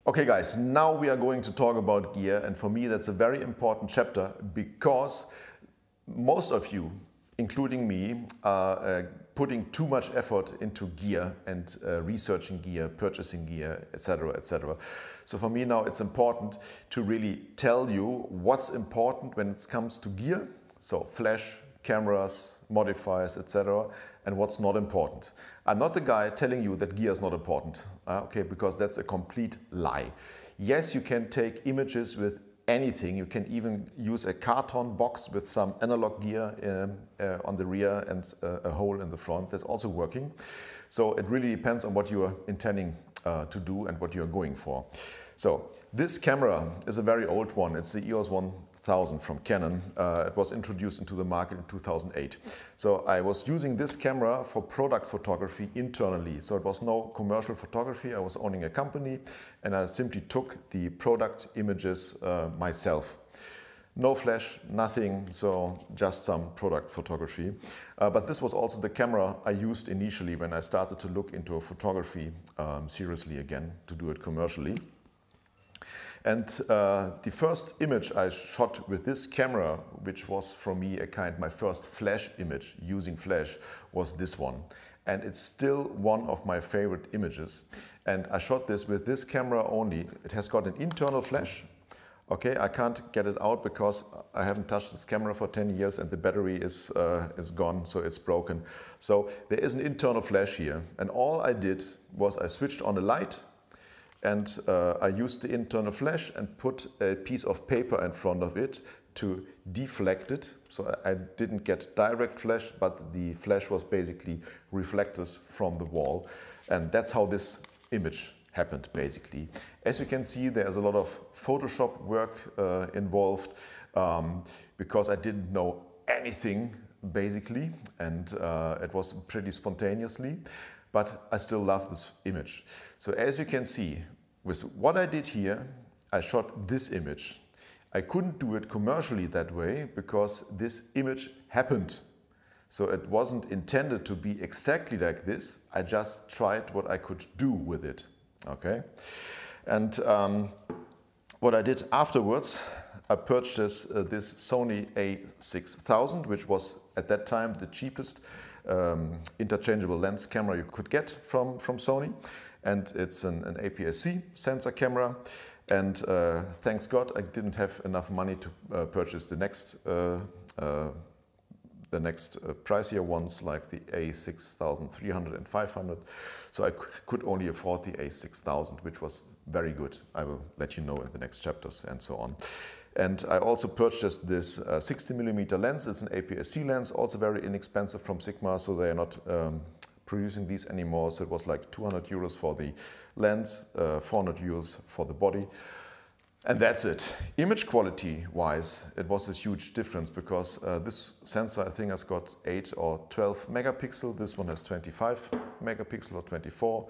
Okay guys, now we are going to talk about gear, and for me that's a very important chapter because most of you, including me, are putting too much effort into gear and researching gear, purchasing gear, etc., etc. So for me now it's important to really tell you what's important when it comes to gear, so flash, cameras, modifiers, etc., and what's not important. I'm not the guy telling you that gear is not important, okay, because that's a complete lie. Yes, you can take images with anything. You can even use a carton box with some analog gear on the rear and a hole in the front. That's also working. So it really depends on what you are intending to do and what you are going for. So this camera is a very old one. It's the EOS 1000 from Canon. It was introduced into the market in 2008. So I was using this camera for product photography internally. So it was no commercial photography. I was owning a company and I simply took the product images myself. No flash, nothing, so just some product photography. But this was also the camera I used initially when I started to look into photography seriously again, to do it commercially. And the first image I shot with this camera, which was for me my first flash image using flash, was this one. And it's still one of my favorite images. And I shot this with this camera only. It has got an internal flash. Okay, I can't get it out because I haven't touched this camera for 10 years and the battery is gone, so it's broken. So there is an internal flash here. And all I did was I switched on a light and I used the internal flash and put a piece of paper in front of it to deflect it. So I didn't get direct flash, but the flash was basically reflected from the wall. And that's how this image happened, basically. As you can see, there's a lot of Photoshop work involved because I didn't know anything, basically, and it was pretty spontaneously. But I still love this image. So as you can see, with what I did here, I shot this image. I couldn't do it commercially that way because this image happened. So it wasn't intended to be exactly like this. I just tried what I could do with it. Okay? And what I did afterwards, I purchased this Sony a6000, which was at that time the cheapest interchangeable lens camera you could get from Sony, and it's an APS-C sensor camera. And thanks God I didn't have enough money to purchase the next pricier ones like the a6300 and 500. So I could only afford the a6000, which was very good. I will let you know in the next chapters and so on. And I also purchased this 60mm lens. It's an APS-C lens, also very inexpensive from Sigma, so they are not producing these anymore. So it was like 200 euros for the lens, 400 euros for the body. And that's it. Image quality wise, it was a huge difference because this sensor I think has got 8 or 12 megapixel. This one has 25 megapixel or 24.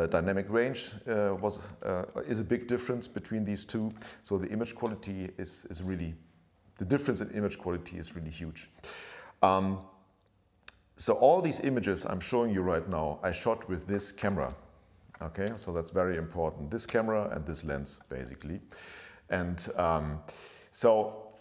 Dynamic range is a big difference between these two. So the image quality is really, the difference in image quality is really huge. So all these images I'm showing you right now, I shot with this camera. Okay, so that's very important. This camera and this lens, basically. And so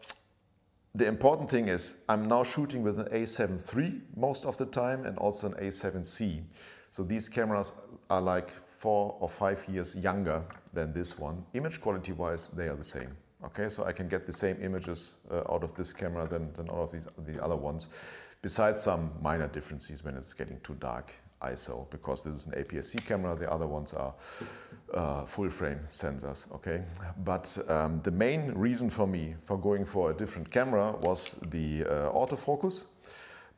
the important thing is I'm now shooting with an A7 III most of the time and also an A7C. So these cameras are like 4 or 5 years younger than this one. Image quality wise, they are the same. Okay, so I can get the same images out of this camera than out of the other ones, besides some minor differences when it's getting too dark ISO, because this is an APS-C camera, the other ones are full frame sensors, okay? But the main reason for me for going for a different camera was the autofocus,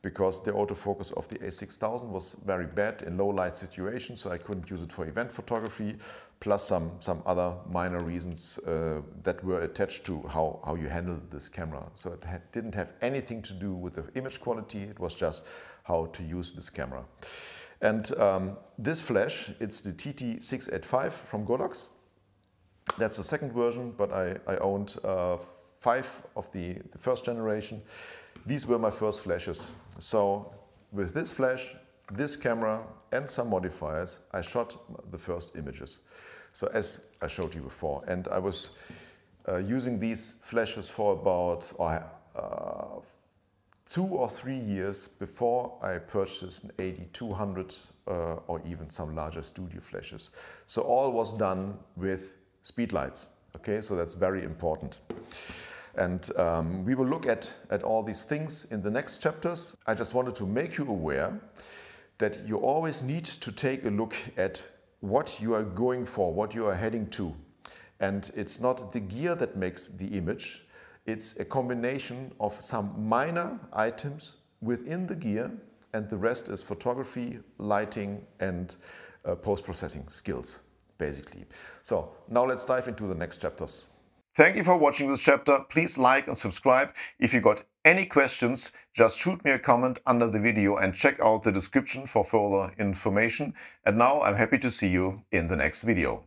because the autofocus of the a6000 was very bad in low light situations, so I couldn't use it for event photography, plus some other minor reasons that were attached to how you handle this camera. So it didn't have anything to do with the image quality, it was just how to use this camera. And this flash, it's the TT685 from Godox. That's the second version, but I owned 5 of the first generation. These were my first flashes. So with this flash, this camera and some modifiers, I shot the first images. So as I showed you before, and I was using these flashes for about 2 or 3 years before I purchased an AD200 or even some larger studio flashes. So all was done with speedlights. Okay, so that's very important. And we will look at all these things in the next chapters. I just wanted to make you aware that you always need to take a look at what you are going for, what you are heading to. And it's not the gear that makes the image, it's a combination of some minor items within the gear, and the rest is photography, lighting, and post-processing skills, basically. So now let's dive into the next chapters. Thank you for watching this chapter. Please like and subscribe. If you got any questions, just shoot me a comment under the video and check out the description for further information. And now I'm happy to see you in the next video.